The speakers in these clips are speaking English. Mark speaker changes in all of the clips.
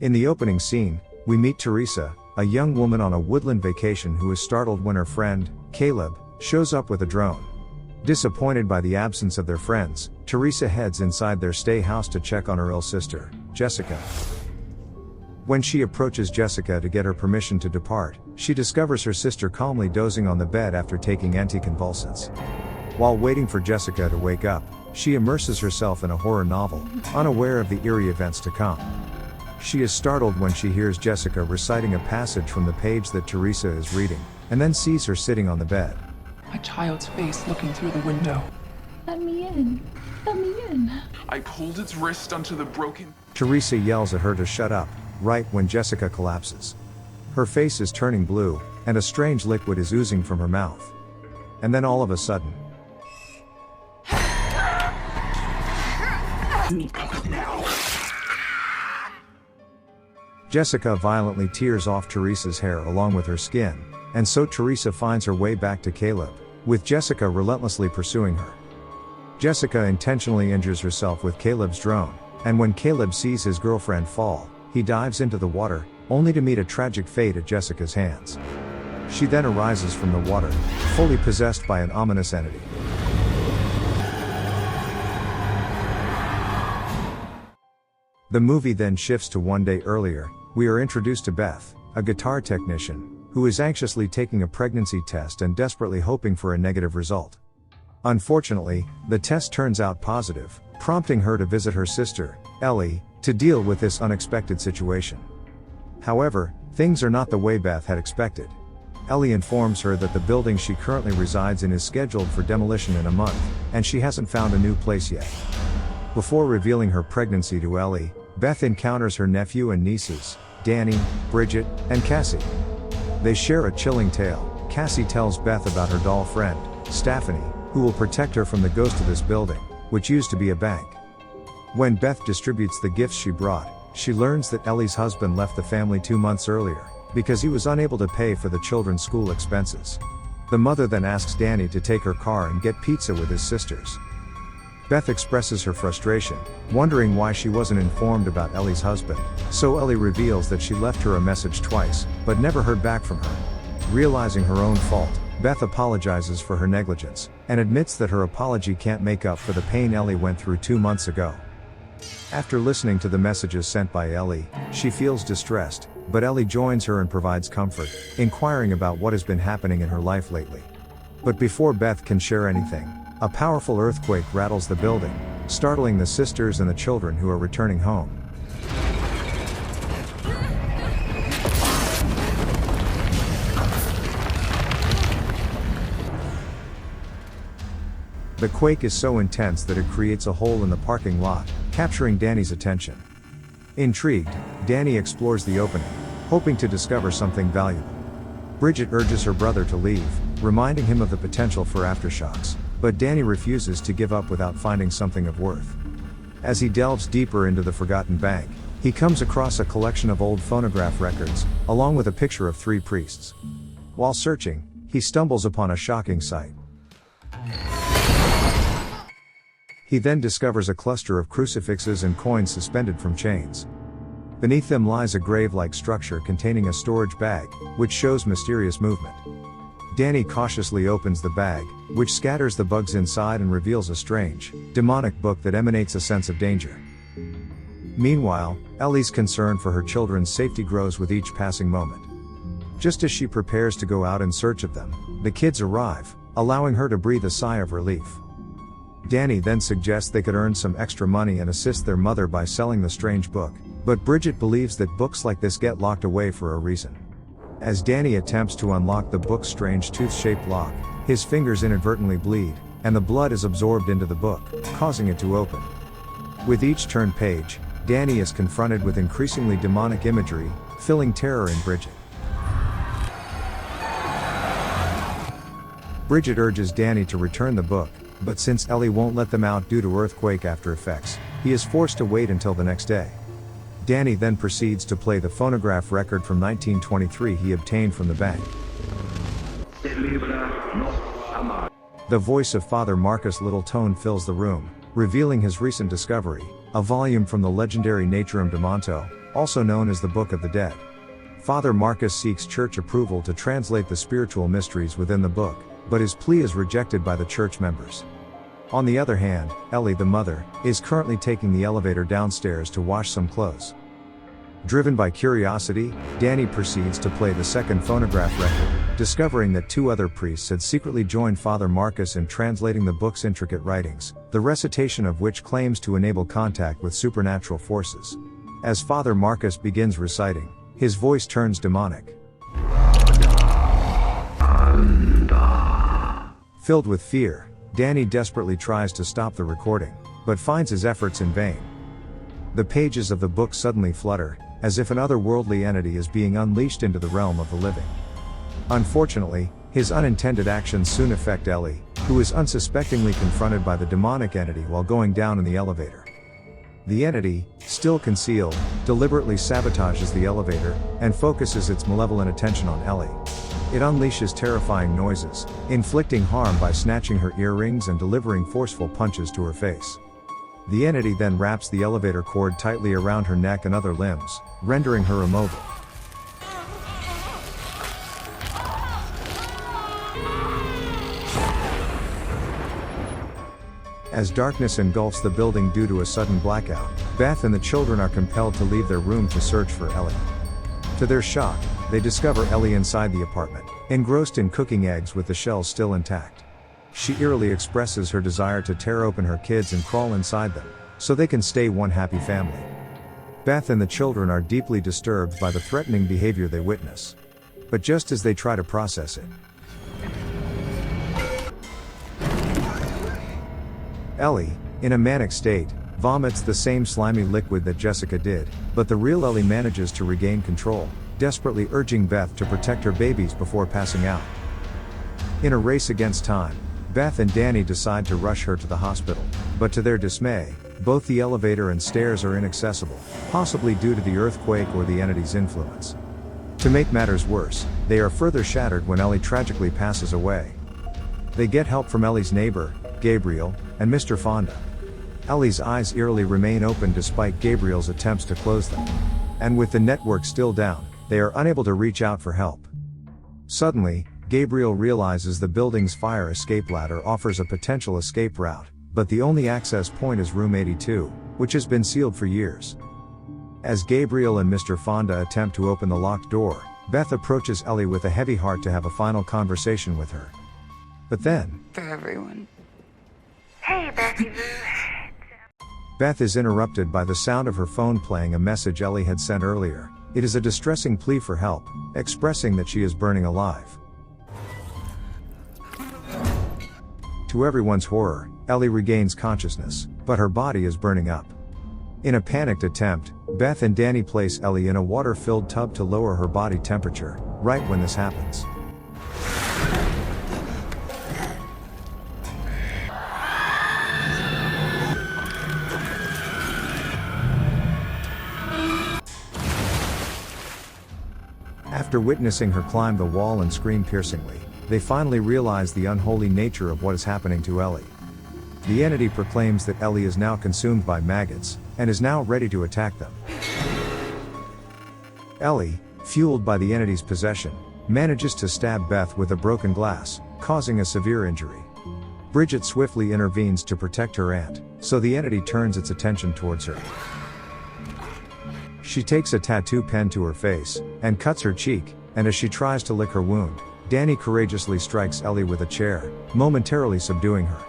Speaker 1: In the opening scene, we meet Teresa, a young woman on a woodland vacation who is startled when her friend, Caleb, shows up with a drone. Disappointed by the absence of their friends, Teresa heads inside their stay house to check on her ill sister, Jessica. When she approaches Jessica to get her permission to depart, she discovers her sister calmly dozing on the bed after taking anticonvulsants. While waiting for Jessica to wake up, she immerses herself in a horror novel, unaware of the eerie events to come. She is startled when she hears Jessica reciting a passage from the page that Teresa is reading, and then sees her sitting on the bed.
Speaker 2: My child's face looking through the window.
Speaker 3: Let me in. Let me in.
Speaker 2: I pulled its wrist onto the broken...
Speaker 1: Teresa yells at her to shut up, right when Jessica collapses. Her face is turning blue, and a strange liquid is oozing from her mouth. And then all of a sudden... Jessica violently tears off Teresa's hair along with her skin, and so Teresa finds her way back to Caleb, with Jessica relentlessly pursuing her. Jessica intentionally injures herself with Caleb's drone, and when Caleb sees his girlfriend fall, he dives into the water, only to meet a tragic fate at Jessica's hands. She then arises from the water, fully possessed by an ominous entity. The movie then shifts to one day earlier. We are introduced to Beth, a guitar technician, who is anxiously taking a pregnancy test and desperately hoping for a negative result. Unfortunately, the test turns out positive, prompting her to visit her sister, Ellie, to deal with this unexpected situation. However, things are not the way Beth had expected. Ellie informs her that the building she currently resides in is scheduled for demolition in a month, and she hasn't found a new place yet. Before revealing her pregnancy to Ellie, Beth encounters her nephew and nieces, Danny, Bridget, and Cassie. They share a chilling tale. Cassie tells Beth about her doll friend, Stephanie, who will protect her from the ghost of this building, which used to be a bank. When Beth distributes the gifts she brought, she learns that Ellie's husband left the family 2 months earlier, because he was unable to pay for the children's school expenses. The mother then asks Danny to take her car and get pizza with his sisters. Beth expresses her frustration, wondering why she wasn't informed about Ellie's husband, so Ellie reveals that she left her a message twice, but never heard back from her. Realizing her own fault, Beth apologizes for her negligence, and admits that her apology can't make up for the pain Ellie went through 2 months ago. After listening to the messages sent by Ellie, she feels distressed, but Ellie joins her and provides comfort, inquiring about what has been happening in her life lately. But before Beth can share anything, a powerful earthquake rattles the building, startling the sisters and the children who are returning home. The quake is so intense that it creates a hole in the parking lot, capturing Danny's attention. Intrigued, Danny explores the opening, hoping to discover something valuable. Bridget urges her brother to leave, reminding him of the potential for aftershocks, but Danny refuses to give up without finding something of worth. As he delves deeper into the forgotten bank, he comes across a collection of old phonograph records, along with a picture of 3 priests. While searching, he stumbles upon a shocking sight. He then discovers a cluster of crucifixes and coins suspended from chains. Beneath them lies a grave-like structure containing a storage bag, which shows mysterious movement. Danny cautiously opens the bag, which scatters the bugs inside and reveals a strange, demonic book that emanates a sense of danger. Meanwhile, Ellie's concern for her children's safety grows with each passing moment. Just as she prepares to go out in search of them, the kids arrive, allowing her to breathe a sigh of relief. Danny then suggests they could earn some extra money and assist their mother by selling the strange book, but Bridget believes that books like this get locked away for a reason. As Danny attempts to unlock the book's strange tooth-shaped lock, his fingers inadvertently bleed, and the blood is absorbed into the book, causing it to open. With each turned page, Danny is confronted with increasingly demonic imagery, filling terror in Bridget. Bridget urges Danny to return the book, but since Ellie won't let them out due to earthquake after effects, he is forced to wait until the next day. Danny then proceeds to play the phonograph record from 1923 he obtained from the bank. The voice of Father Marcus Littletone fills the room, revealing his recent discovery, a volume from the legendary Naturum de Monto, also known as the Book of the Dead. Father Marcus seeks church approval to translate the spiritual mysteries within the book, but his plea is rejected by the church members. On the other hand, Ellie, the mother, is currently taking the elevator downstairs to wash some clothes. Driven by curiosity, Danny proceeds to play the second phonograph record, discovering that 2 other priests had secretly joined Father Marcus in translating the book's intricate writings, the recitation of which claims to enable contact with supernatural forces. As Father Marcus begins reciting, his voice turns demonic. Filled with fear, Danny desperately tries to stop the recording, but finds his efforts in vain. The pages of the book suddenly flutter, as if an otherworldly entity is being unleashed into the realm of the living. Unfortunately, his unintended actions soon affect Ellie, who is unsuspectingly confronted by the demonic entity while going down in the elevator. The entity, still concealed, deliberately sabotages the elevator, and focuses its malevolent attention on Ellie. It unleashes terrifying noises, inflicting harm by snatching her earrings and delivering forceful punches to her face. The entity then wraps the elevator cord tightly around her neck and other limbs, rendering her immobile. As darkness engulfs the building due to a sudden blackout, Beth and the children are compelled to leave their room to search for Ellie. To their shock, they discover Ellie inside the apartment, engrossed in cooking eggs with the shells still intact. She eerily expresses her desire to tear open her kids and crawl inside them, so they can stay one happy family. Beth and the children are deeply disturbed by the threatening behavior they witness. But just as they try to process it, Ellie, in a manic state, vomits the same slimy liquid that Jessica did, but the real Ellie manages to regain control, desperately urging Beth to protect her babies before passing out. In a race against time, Beth and Danny decide to rush her to the hospital, but to their dismay, both the elevator and stairs are inaccessible, possibly due to the earthquake or the entity's influence. To make matters worse, they are further shattered when Ellie tragically passes away. They get help from Ellie's neighbor, Gabriel, and Mr. Fonda. Ellie's eyes eerily remain open despite Gabriel's attempts to close them. And with the network still down, they are unable to reach out for help. Suddenly, Gabriel realizes the building's fire escape ladder offers a potential escape route, but the only access point is room 82, which has been sealed for years. As Gabriel and Mr. Fonda attempt to open the locked door, Beth approaches Ellie with a heavy heart to have a final conversation with her. But then,
Speaker 4: For everyone. Hey, Betty Boo.
Speaker 1: Beth is interrupted by the sound of her phone playing a message Ellie had sent earlier. It is a distressing plea for help, expressing that she is burning alive. To everyone's horror, Ellie regains consciousness, but her body is burning up. In a panicked attempt, Beth and Danny place Ellie in a water-filled tub to lower her body temperature, right when this happens. After witnessing her climb the wall and scream piercingly, they finally realize the unholy nature of what is happening to Ellie. The entity proclaims that Ellie is now consumed by maggots, and is now ready to attack them. Ellie, fueled by the entity's possession, manages to stab Beth with a broken glass, causing a severe injury. Bridget swiftly intervenes to protect her aunt, so the entity turns its attention towards her. She takes a tattoo pen to her face, and cuts her cheek, and as she tries to lick her wound, Danny courageously strikes Ellie with a chair, momentarily subduing her.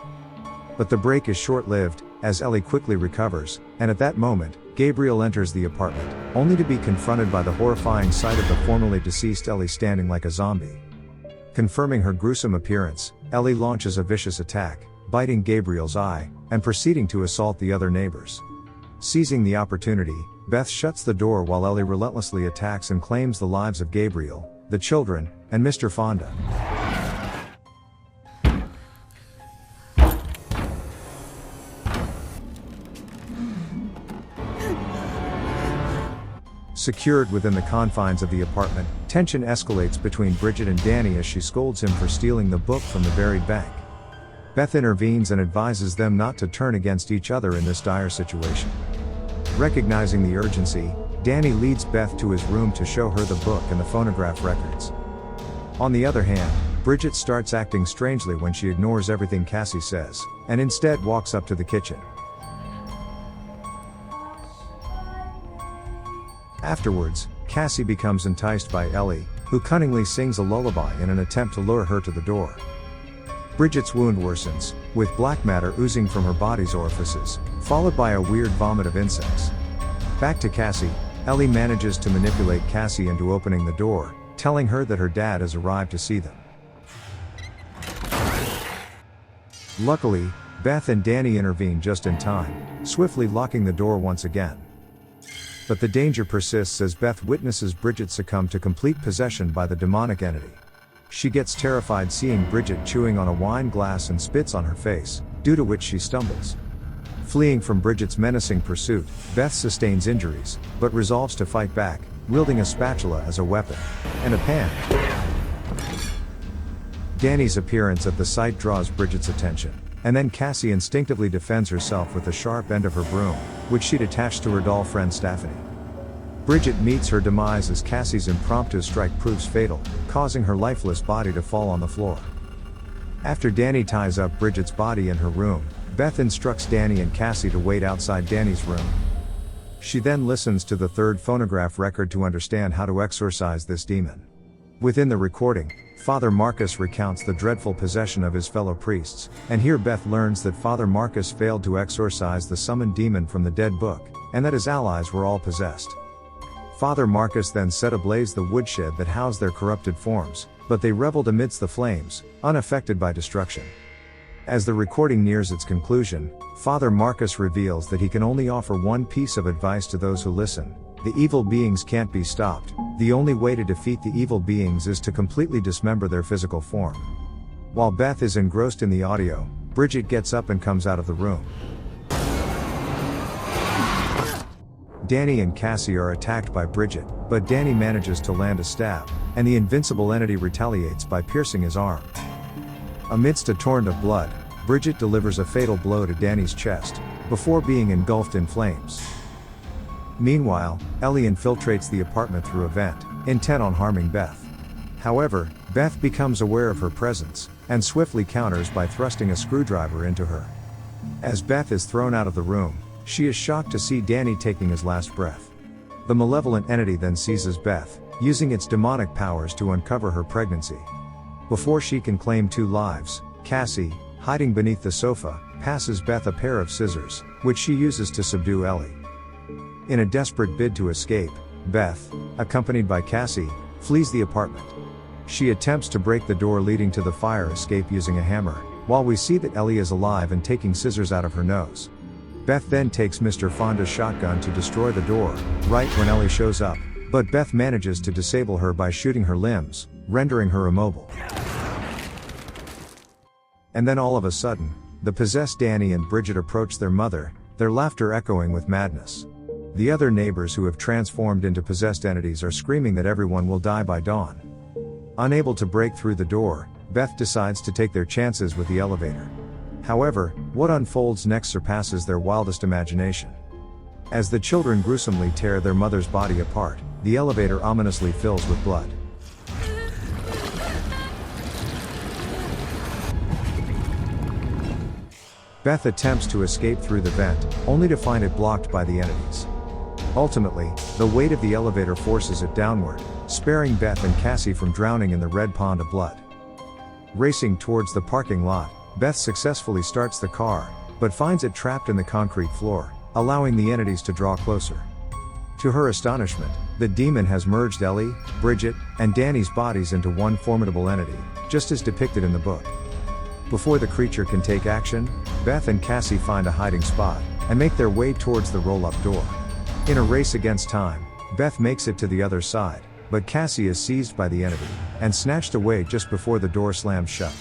Speaker 1: But the break is short-lived, as Ellie quickly recovers, and at that moment, Gabriel enters the apartment, only to be confronted by the horrifying sight of the formerly deceased Ellie standing like a zombie. Confirming her gruesome appearance, Ellie launches a vicious attack, biting Gabriel's eye, and proceeding to assault the other neighbors. Seizing the opportunity, Beth shuts the door while Ellie relentlessly attacks and claims the lives of Gabriel, the children, and Mr. Fonda. Secured within the confines of the apartment, tension escalates between Bridget and Danny as she scolds him for stealing the book from the buried bank. Beth intervenes and advises them not to turn against each other in this dire situation. Recognizing the urgency, Danny leads Beth to his room to show her the book and the phonograph records. On the other hand, Bridget starts acting strangely when she ignores everything Cassie says, and instead walks up to the kitchen. Afterwards, Cassie becomes enticed by Ellie, who cunningly sings a lullaby in an attempt to lure her to the door. Bridget's wound worsens, with black matter oozing from her body's orifices, followed by a weird vomit of insects. Back to Cassie, Ellie manages to manipulate Cassie into opening the door, telling her that her dad has arrived to see them. Luckily, Beth and Danny intervene just in time, swiftly locking the door once again. But the danger persists as Beth witnesses Bridget succumb to complete possession by the demonic entity. She gets terrified seeing Bridget chewing on a wine glass and spits on her face, due to which she stumbles. Fleeing from Bridget's menacing pursuit, Beth sustains injuries, but resolves to fight back, wielding a spatula as a weapon, and a pan. Danny's appearance at the site draws Bridget's attention, and then Cassie instinctively defends herself with the sharp end of her broom, which she'd attached to her doll friend Stephanie. Bridget meets her demise as Cassie's impromptu strike proves fatal, causing her lifeless body to fall on the floor. After Danny ties up Bridget's body in her room, Beth instructs Danny and Cassie to wait outside Danny's room. She then listens to the third phonograph record to understand how to exorcise this demon. Within the recording, Father Marcus recounts the dreadful possession of his fellow priests, and here Beth learns that Father Marcus failed to exorcise the summoned demon from the dead book, and that his allies were all possessed. Father Marcus then set ablaze the woodshed that housed their corrupted forms, but they reveled amidst the flames, unaffected by destruction. As the recording nears its conclusion, Father Marcus reveals that he can only offer one piece of advice to those who listen: the evil beings can't be stopped. The only way to defeat the evil beings is to completely dismember their physical form. While Beth is engrossed in the audio, Bridget gets up and comes out of the room. Danny and Cassie are attacked by Bridget, but Danny manages to land a stab, and the invincible entity retaliates by piercing his arm. Amidst a torrent of blood, Bridget delivers a fatal blow to Danny's chest, before being engulfed in flames. Meanwhile, Ellie infiltrates the apartment through a vent, intent on harming Beth. However, Beth becomes aware of her presence, and swiftly counters by thrusting a screwdriver into her. As Beth is thrown out of the room, she is shocked to see Danny taking his last breath. The malevolent entity then seizes Beth, using its demonic powers to uncover her pregnancy. Before she can claim 2 lives, Cassie, hiding beneath the sofa, passes Beth a pair of scissors, which she uses to subdue Ellie. In a desperate bid to escape, Beth, accompanied by Cassie, flees the apartment. She attempts to break the door leading to the fire escape using a hammer, while we see that Ellie is alive and taking scissors out of her nose. Beth then takes Mr. Fonda's shotgun to destroy the door, right when Ellie shows up, but Beth manages to disable her by shooting her limbs, rendering her immobile. And then all of a sudden, the possessed Danny and Bridget approach their mother, their laughter echoing with madness. The other neighbors who have transformed into possessed entities are screaming that everyone will die by dawn. Unable to break through the door, Beth decides to take their chances with the elevator. However, what unfolds next surpasses their wildest imagination. As the children gruesomely tear their mother's body apart, the elevator ominously fills with blood. Beth attempts to escape through the vent, only to find it blocked by the entities. Ultimately, the weight of the elevator forces it downward, sparing Beth and Cassie from drowning in the red pond of blood. Racing towards the parking lot, Beth successfully starts the car, but finds it trapped in the concrete floor, allowing the entities to draw closer. To her astonishment, the demon has merged Ellie, Bridget, and Danny's bodies into one formidable entity, just as depicted in the book. Before the creature can take action, Beth and Cassie find a hiding spot, and make their way towards the roll-up door. In a race against time, Beth makes it to the other side, but Cassie is seized by the entity, and snatched away just before the door slams shut.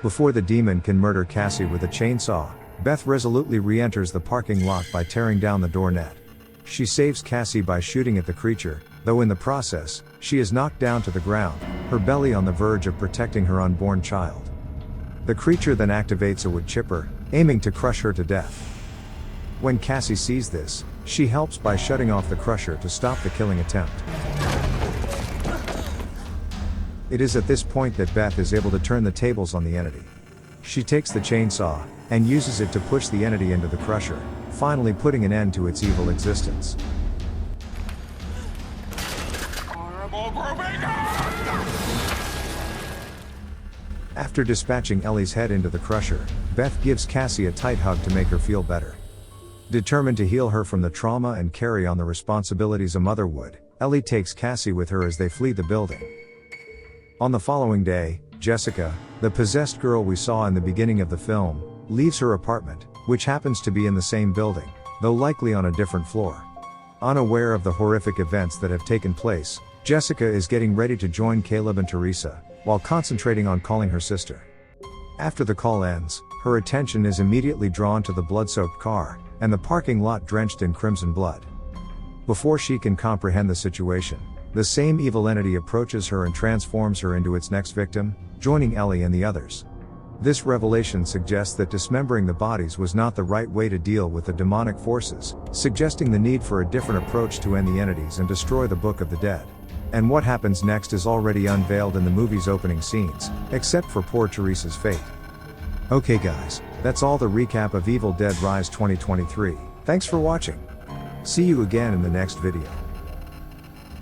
Speaker 1: Before the demon can murder Cassie with a chainsaw, Beth resolutely re-enters the parking lot by tearing down the door net. She saves Cassie by shooting at the creature, though in the process, she is knocked down to the ground, her belly on the verge of protecting her unborn child. The creature then activates a wood chipper, aiming to crush her to death. When Cassie sees this, She helps by shutting off the crusher to stop the killing attempt. It is at this point that Beth is able to turn the tables on the entity. She takes the chainsaw, and uses it to push the entity into the crusher, finally putting an end to its evil existence. After dispatching Ellie's head into the crusher, Beth gives Cassie a tight hug to make her feel better. Determined to heal her from the trauma and carry on the responsibilities a mother would, Ellie takes Cassie with her as they flee the building. On the following day, Jessica, the possessed girl we saw in the beginning of the film, leaves her apartment, which happens to be in the same building, though likely on a different floor. Unaware of the horrific events that have taken place, Jessica is getting ready to join Caleb and Teresa, while concentrating on calling her sister. After the call ends, her attention is immediately drawn to the blood-soaked car, and the parking lot drenched in crimson blood. Before she can comprehend the situation, the same evil entity approaches her and transforms her into its next victim, joining Ellie and the others. This revelation suggests that dismembering the bodies was not the right way to deal with the demonic forces, suggesting the need for a different approach to end the entities and destroy the Book of the Dead. And what happens next is already unveiled in the movie's opening scenes, except for poor Teresa's fate. Okay guys, that's all the recap of Evil Dead Rise 2023. Thanks for watching. See you again in the next video.